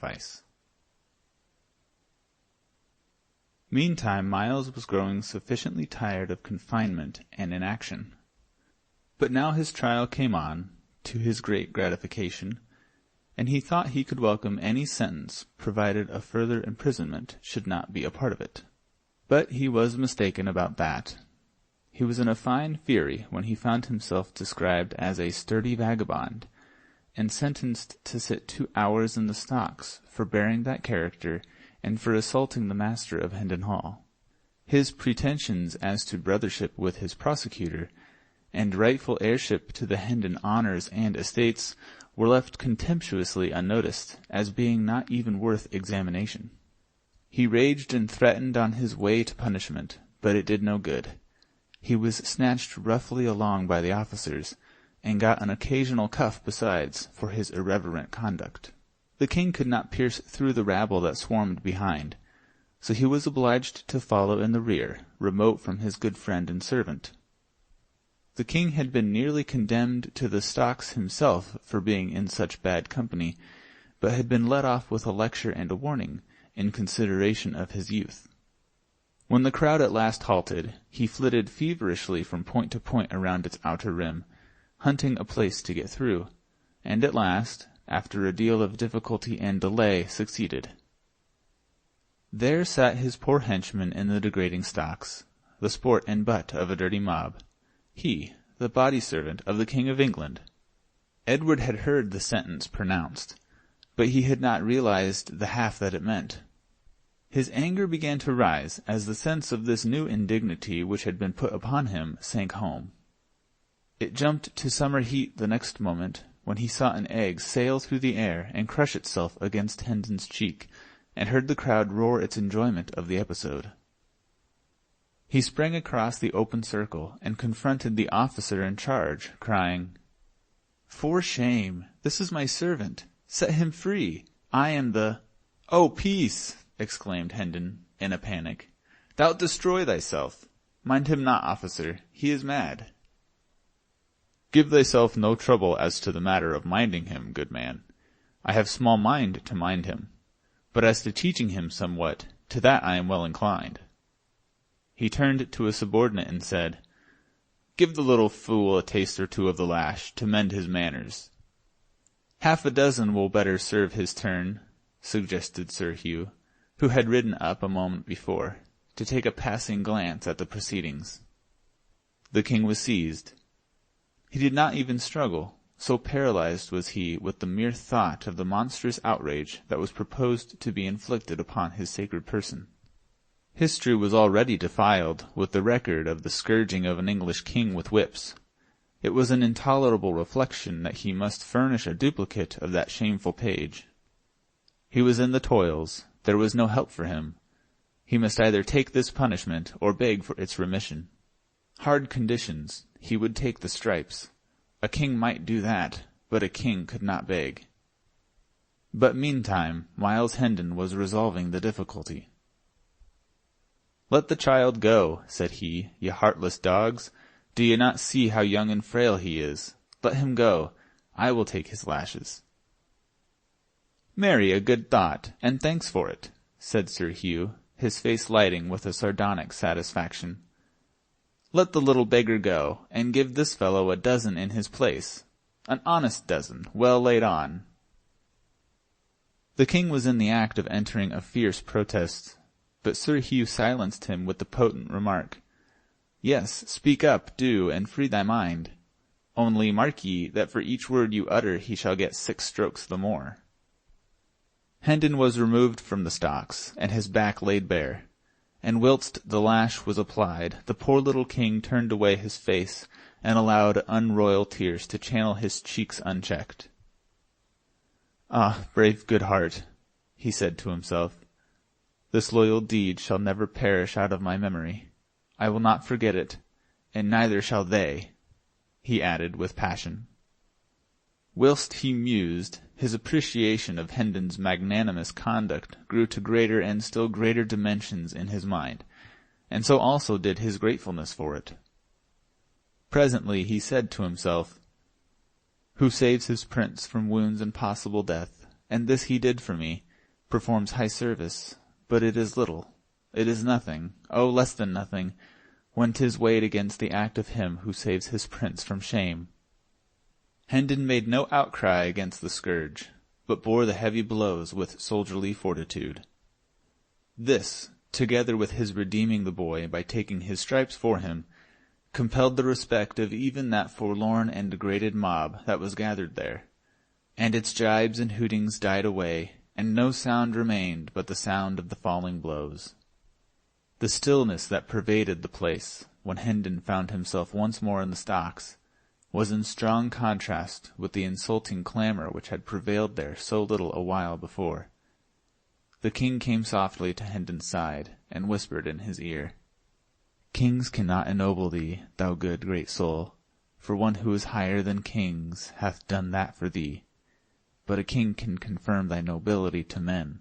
sacrifice. Meantime, Myles was growing sufficiently tired of confinement and inaction. But now his trial came on, to his great gratification, and he thought he could welcome any sentence, provided a further imprisonment should not be a part of it. But he was mistaken about that. He was in a fine fury when he found himself described as a sturdy vagabond, and sentenced to sit 2 hours in the stocks for bearing that character and for assaulting the master of Hendon Hall. His pretensions as to brothership with his prosecutor, and rightful heirship to the Hendon honours and estates, were left contemptuously unnoticed, as being not even worth examination. He raged and threatened on his way to punishment, but it did no good. He was snatched roughly along by the officers, and got an occasional cuff besides for his irreverent conduct. The king could not pierce through the rabble that swarmed behind, so he was obliged to follow in the rear, remote from his good friend and servant. The king had been nearly condemned to the stocks himself for being in such bad company, but had been let off with a lecture and a warning, in consideration of his youth. When the crowd at last halted, he flitted feverishly from point to point around its outer rim, hunting a place to get through, and at last, after a deal of difficulty and delay, succeeded. There sat his poor henchman in the degrading stocks, the sport and butt of a dirty mob, he, the body-servant of the King of England. Edward had heard the sentence pronounced, but he had not realized the half that it meant. His anger began to rise as the sense of this new indignity which had been put upon him sank home. It jumped to summer heat the next moment, when he saw an egg sail through the air and crush itself against Hendon's cheek, and heard the crowd roar its enjoyment of the episode. He sprang across the open circle and confronted the officer in charge, crying, "For shame! This is my servant. Set him free. I am the—" "Oh, peace!" exclaimed Hendon, in a panic. "Thou'lt destroy thyself. Mind him not, officer. He is mad." "Give thyself no trouble as to the matter of minding him, good man. I have small mind to mind him. But as to teaching him somewhat, to that I am well inclined." He turned to a subordinate and said, "Give the little fool a taste or two of the lash, to mend his manners." "Half a dozen will better serve his turn," suggested Sir Hugh, who had ridden up a moment before, to take a passing glance at the proceedings. The king was seized. He did not even struggle, so paralyzed was he with the mere thought of the monstrous outrage that was proposed to be inflicted upon his sacred person. History was already defiled with the record of the scourging of an English king with whips. It was an intolerable reflection that he must furnish a duplicate of that shameful page. He was in the toils. There was no help for him. He must either take this punishment or beg for its remission. Hard conditions. He would take the stripes. A king might do that, but a king could not beg. But meantime Myles Hendon was resolving the difficulty. "Let the child go," said he, "ye heartless dogs. Do ye not see how young and frail he is? Let him go. I will take his lashes." "Marry, a good thought, and thanks for it," said Sir Hugh, his face lighting with a sardonic satisfaction. "Let the little beggar go, and give this fellow a dozen in his place. An honest dozen, well laid on." The king was in the act of entering a fierce protest, but Sir Hugh silenced him with the potent remark, "Yes, speak up, do, and free thy mind. Only mark ye that for each word you utter he shall get 6 strokes the more." Hendon was removed from the stocks, and his back laid bare, and whilst the lash was applied, the poor little king turned away his face and allowed unroyal tears to channel his cheeks unchecked. "Ah, brave good heart," he said to himself, "this loyal deed shall never perish out of my memory. I will not forget it, and neither shall they," he added with passion. Whilst he mused, his appreciation of Hendon's magnanimous conduct grew to greater and still greater dimensions in his mind, and so also did his gratefulness for it. Presently he said to himself, "Who saves his prince from wounds and possible death, and this he did for me, performs high service, but it is little, it is nothing, oh, less than nothing, when 'tis weighed against the act of him who saves his prince from shame. Hendon made no outcry against the scourge, but bore the heavy blows with soldierly fortitude. This, together with his redeeming the boy by taking his stripes for him, compelled the respect of even that forlorn and degraded mob that was gathered there, and its gibes and hootings died away, and no sound remained but the sound of the falling blows. The stillness that pervaded the place, when Hendon found himself once more in the stocks, was in strong contrast with the insulting clamor which had prevailed there so little a while before. The king came softly to Hendon's side, and whispered in his ear, "Kings cannot ennoble thee, thou good great soul, for one who is higher than kings hath done that for thee. But a king can confirm thy nobility to men."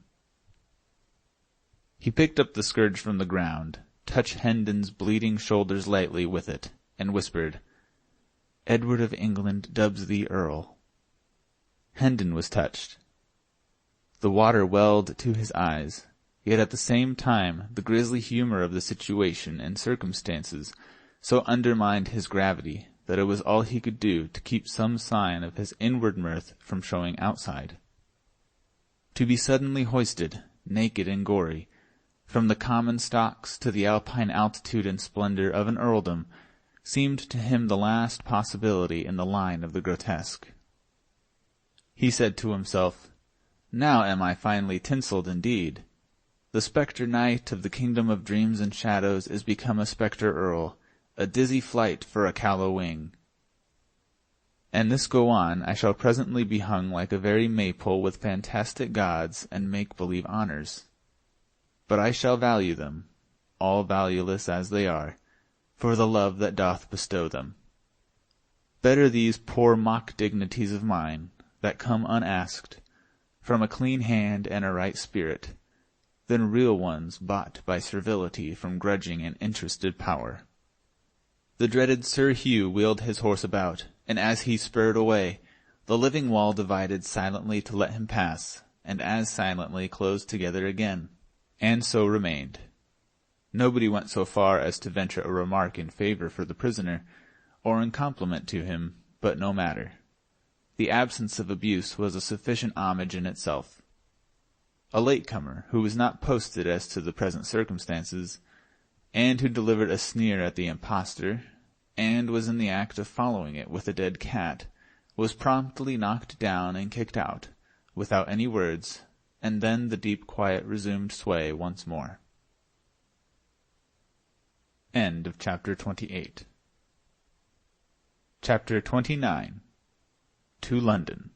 He picked up the scourge from the ground, touched Hendon's bleeding shoulders lightly with it, and whispered, "Edward of England dubs thee Earl." Hendon was touched. The water welled to his eyes, yet at the same time the grisly humor of the situation and circumstances so undermined his gravity that it was all he could do to keep some sign of his inward mirth from showing outside. To be suddenly hoisted, naked and gory, from the common stocks to the alpine altitude and splendor of an earldom seemed to him the last possibility in the line of the grotesque. He said to himself, "Now am I finely tinselled indeed. The spectre knight of the kingdom of dreams and shadows is become a spectre earl, a dizzy flight for a callow wing. And this go on, I shall presently be hung like a very maypole with fantastic gods and make-believe honors. But I shall value them, all valueless as they are, for the love that doth bestow them. Better these poor mock dignities of mine, that come unasked, from a clean hand and a right spirit, than real ones bought by servility from grudging and interested power." The dreaded Sir Hugh wheeled his horse about, and as he spurred away, the living wall divided silently to let him pass, and as silently closed together again, and so remained. Nobody went so far as to venture a remark in favor for the prisoner, or in compliment to him, but no matter. The absence of abuse was a sufficient homage in itself. A latecomer, who was not posted as to the present circumstances, and who delivered a sneer at the impostor, and was in the act of following it with a dead cat, was promptly knocked down and kicked out, without any words, and then the deep quiet resumed sway once more. End of chapter 28. Chapter 29. To London.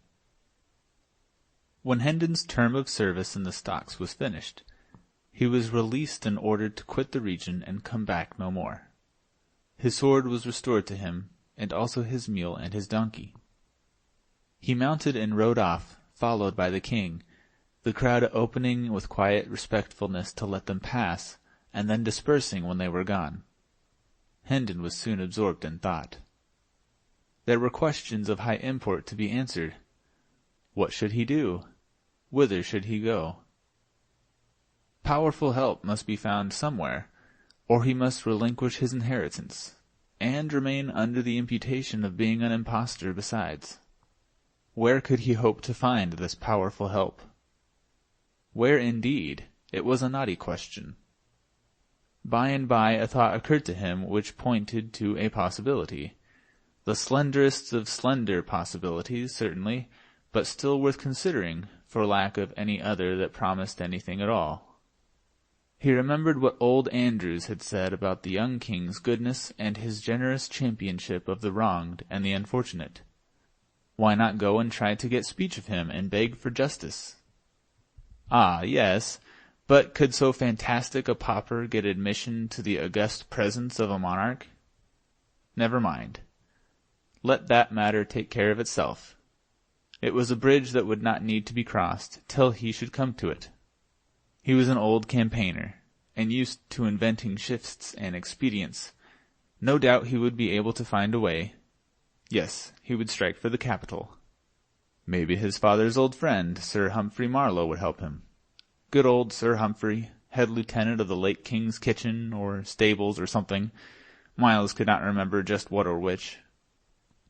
When Hendon's term of service in the stocks was finished, he was released and ordered to quit the region and come back no more. His sword was restored to him, and also his mule and his donkey. He mounted and rode off, followed by the king, the crowd opening with quiet respectfulness to let them pass, and then dispersing when they were gone. Hendon was soon absorbed in thought. There were questions of high import to be answered. What should he do? Whither should he go? Powerful help must be found somewhere, or he must relinquish his inheritance, and remain under the imputation of being an impostor besides. Where could he hope to find this powerful help? Where indeed? It was a knotty question. By and by a thought occurred to him which pointed to a possibility. The slenderest of slender possibilities, certainly, but still worth considering, for lack of any other that promised anything at all. He remembered what old Andrews had said about the young king's goodness and his generous championship of the wronged and the unfortunate. Why not go and try to get speech of him and beg for justice? Ah, yes, but could so fantastic a pauper get admission to the august presence of a monarch? Never mind. Let that matter take care of itself. It was a bridge that would not need to be crossed till he should come to it. He was an old campaigner, and used to inventing shifts and expedients. No doubt he would be able to find a way. Yes, he would strike for the capital. Maybe his father's old friend, Sir Humphrey Marlowe, would help him. Good old Sir Humphrey, head lieutenant of the late King's kitchen, or stables, or something. Miles could not remember just what or which.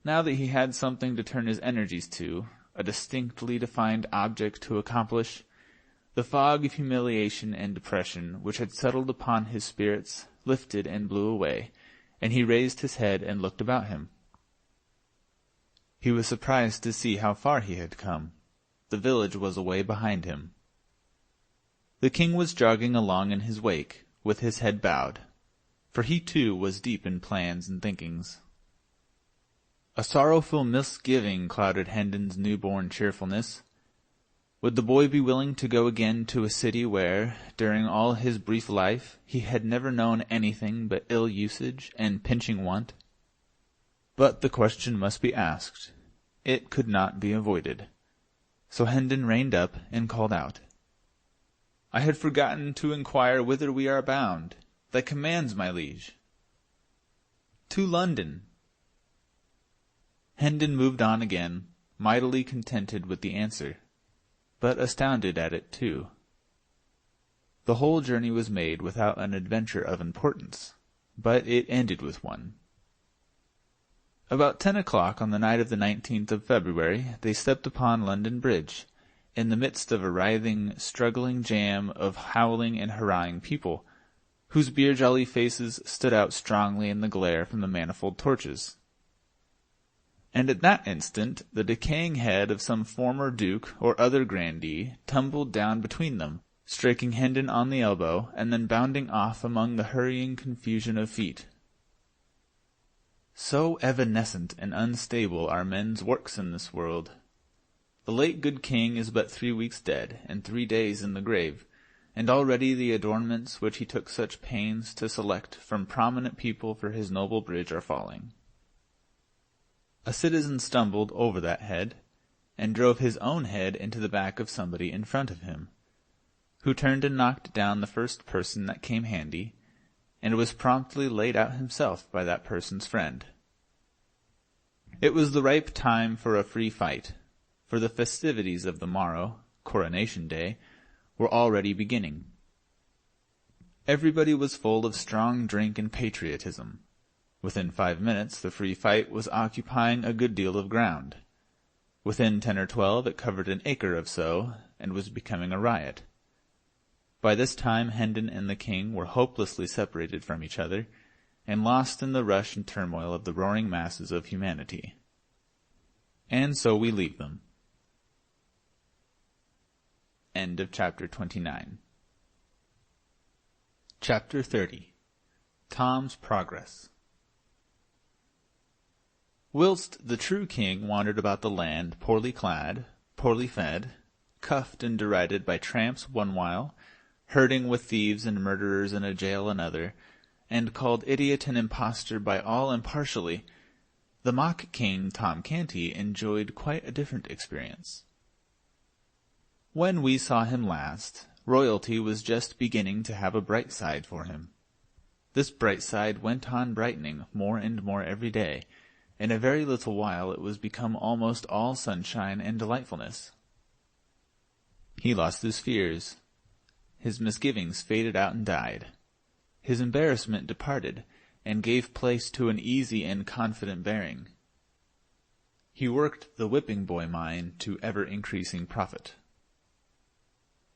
Now that he had something to turn his energies to, a distinctly defined object to accomplish, the fog of humiliation and depression which had settled upon his spirits lifted and blew away, and he raised his head and looked about him. He was surprised to see how far he had come. The village was away behind him. The king was jogging along in his wake, with his head bowed, for he too was deep in plans and thinkings. A sorrowful misgiving clouded Hendon's newborn cheerfulness. Would the boy be willing to go again to a city where, during all his brief life, he had never known anything but ill usage and pinching want? But the question must be asked. It could not be avoided. So Hendon reined up and called out, "I had forgotten to inquire whither we are bound. Thy commands, my liege." "To London." Hendon moved on again, mightily contented with the answer, but astounded at it too. The whole journey was made without an adventure of importance, but it ended with one. About 10 o'clock on the night of the 19th of February, they stepped upon London Bridge, in the midst of a writhing, struggling jam of howling and hurrahing people, whose beer-jolly faces stood out strongly in the glare from the manifold torches. And at that instant the decaying head of some former duke or other grandee tumbled down between them, striking Hendon on the elbow, and then bounding off among the hurrying confusion of feet. So evanescent and unstable are men's works in this world. The late good king is but 3 weeks dead, and 3 days in the grave, and already the adornments which he took such pains to select from prominent people for his noble bridge are falling. A citizen stumbled over that head, and drove his own head into the back of somebody in front of him, who turned and knocked down the first person that came handy, and was promptly laid out himself by that person's friend. It was the ripe time for a free fight, for the festivities of the morrow, Coronation Day, were already beginning. Everybody was full of strong drink and patriotism. Within 5 minutes the free fight was occupying a good deal of ground. Within 10 or 12 it covered an acre or so, and was becoming a riot. By this time Hendon and the king were hopelessly separated from each other, and lost in the rush and turmoil of the roaring masses of humanity. And so we leave them. End of chapter 29. Chapter 30. Tom's Progress. Whilst the true king wandered about the land poorly clad, poorly fed, cuffed and derided by tramps one while, herding with thieves and murderers in a jail another, and called idiot and impostor by all impartially, the mock king Tom Canty enjoyed quite a different experience. When we saw him last, royalty was just beginning to have a bright side for him. This bright side went on brightening more and more every day. In a very little while it was become almost all sunshine and delightfulness. He lost his fears. His misgivings faded out and died. His embarrassment departed, and gave place to an easy and confident bearing. He worked the whipping boy mind to ever-increasing profit.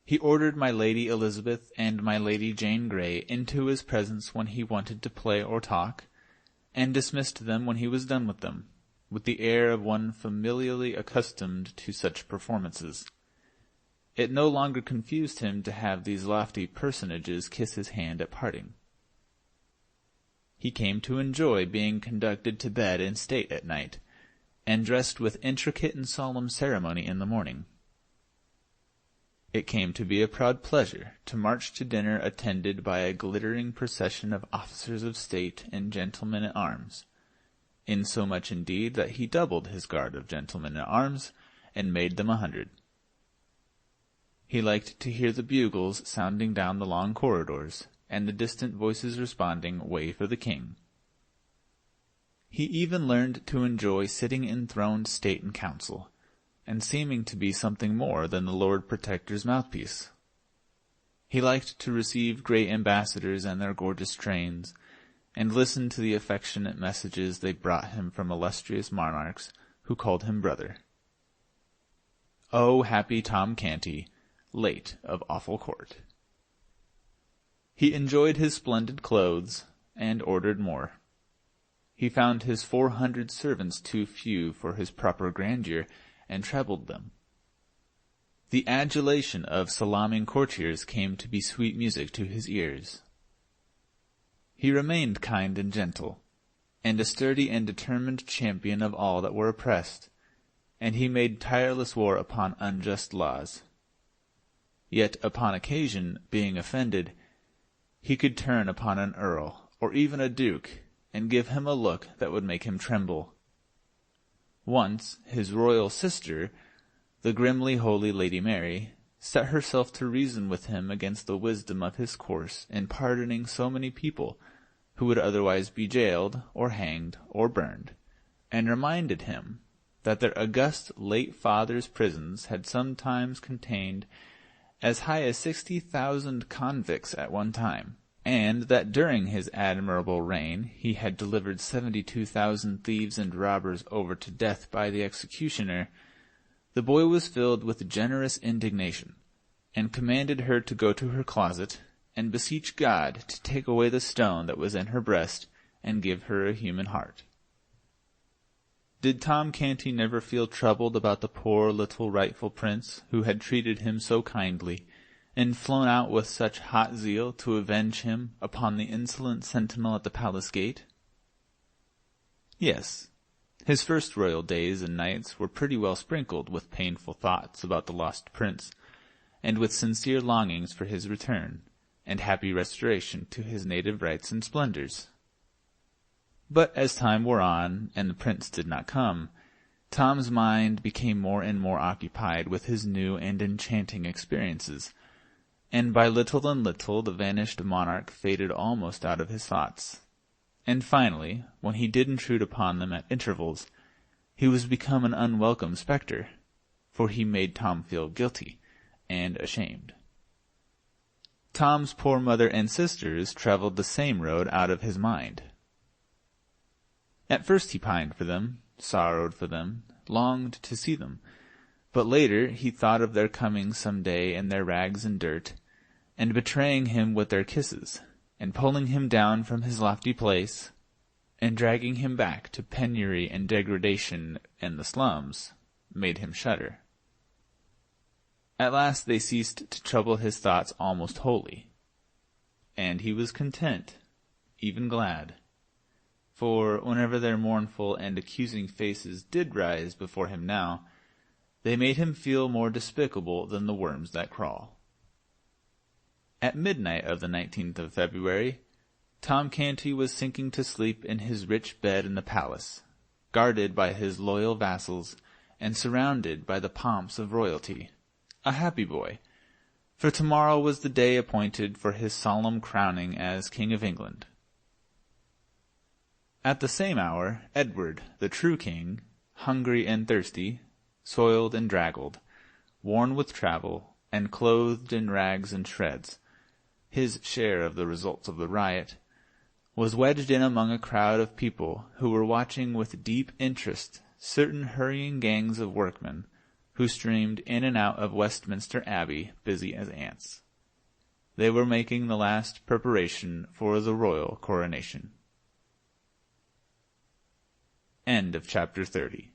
He ordered my Lady Elizabeth and my Lady Jane Grey into his presence when he wanted to play or talk, and dismissed them when he was done with them, with the air of one familiarly accustomed to such performances. It no longer confused him to have these lofty personages kiss his hand at parting. He came to enjoy being conducted to bed in state at night, and dressed with intricate and solemn ceremony in the morning. It came to be a proud pleasure to march to dinner attended by a glittering procession of officers of state and gentlemen at arms, insomuch indeed that he doubled his guard of gentlemen at arms, and made them 100. He liked to hear the bugles sounding down the long corridors, and the distant voices responding, "Way for the king." He even learned to enjoy sitting enthroned state and council, and seeming to be something more than the Lord Protector's mouthpiece. He liked to receive great ambassadors and their gorgeous trains, and listen to the affectionate messages they brought him from illustrious monarchs who called him brother. Oh, happy Tom Canty, late of awful court! He enjoyed his splendid clothes, and ordered more. He found his 400 servants too few for his proper grandeur, and trebled them. The adulation of salaaming courtiers came to be sweet music to his ears. He remained kind and gentle, and a sturdy and determined champion of all that were oppressed, and he made tireless war upon unjust laws. Yet upon occasion, being offended, he could turn upon an earl, or even a duke, and give him a look that would make him tremble. Once his royal sister, the grimly holy Lady Mary, set herself to reason with him against the wisdom of his course in pardoning so many people who would otherwise be jailed, or hanged, or burned, and reminded him that their august late father's prisons had sometimes contained as high as 60,000 convicts at one time, and that during his admirable reign he had delivered 72,000 thieves and robbers over to death by the executioner. The boy was filled with generous indignation, and commanded her to go to her closet and beseech God to take away the stone that was in her breast and give her a human heart. Did Tom Canty never feel troubled about the poor little rightful prince who had treated him so kindly, and flown out with such hot zeal to avenge him upon the insolent sentinel at the palace gate? Yes, his first royal days and nights were pretty well sprinkled with painful thoughts about the lost prince, and with sincere longings for his return, and happy restoration to his native rights and splendors. But as time wore on, and the prince did not come, Tom's mind became more and more occupied with his new and enchanting experiences, and by little and little the vanished monarch faded almost out of his thoughts. And finally, when he did intrude upon them at intervals, he was become an unwelcome spectre, for he made Tom feel guilty and ashamed. Tom's poor mother and sisters traveled the same road out of his mind. At first he pined for them, sorrowed for them, longed to see them, but later he thought of their coming some day in their rags and dirt, and betraying him with their kisses, and pulling him down from his lofty place, and dragging him back to penury and degradation and the slums, made him shudder. At last they ceased to trouble his thoughts almost wholly, and he was content, even glad. For whenever their mournful and accusing faces did rise before him now, they made him feel more despicable than the worms that crawl. At midnight of the 19th of February, Tom Canty was sinking to sleep in his rich bed in the palace, guarded by his loyal vassals, and surrounded by the pomps of royalty. A happy boy, for tomorrow was the day appointed for his solemn crowning as King of England. At the same hour, Edward, the true king, hungry and thirsty, soiled and draggled, worn with travel, and clothed in rags and shreds, his share of the results of the riot, was wedged in among a crowd of people who were watching with deep interest certain hurrying gangs of workmen who streamed in and out of Westminster Abbey busy as ants. They were making the last preparation for the royal coronation. End of chapter 30.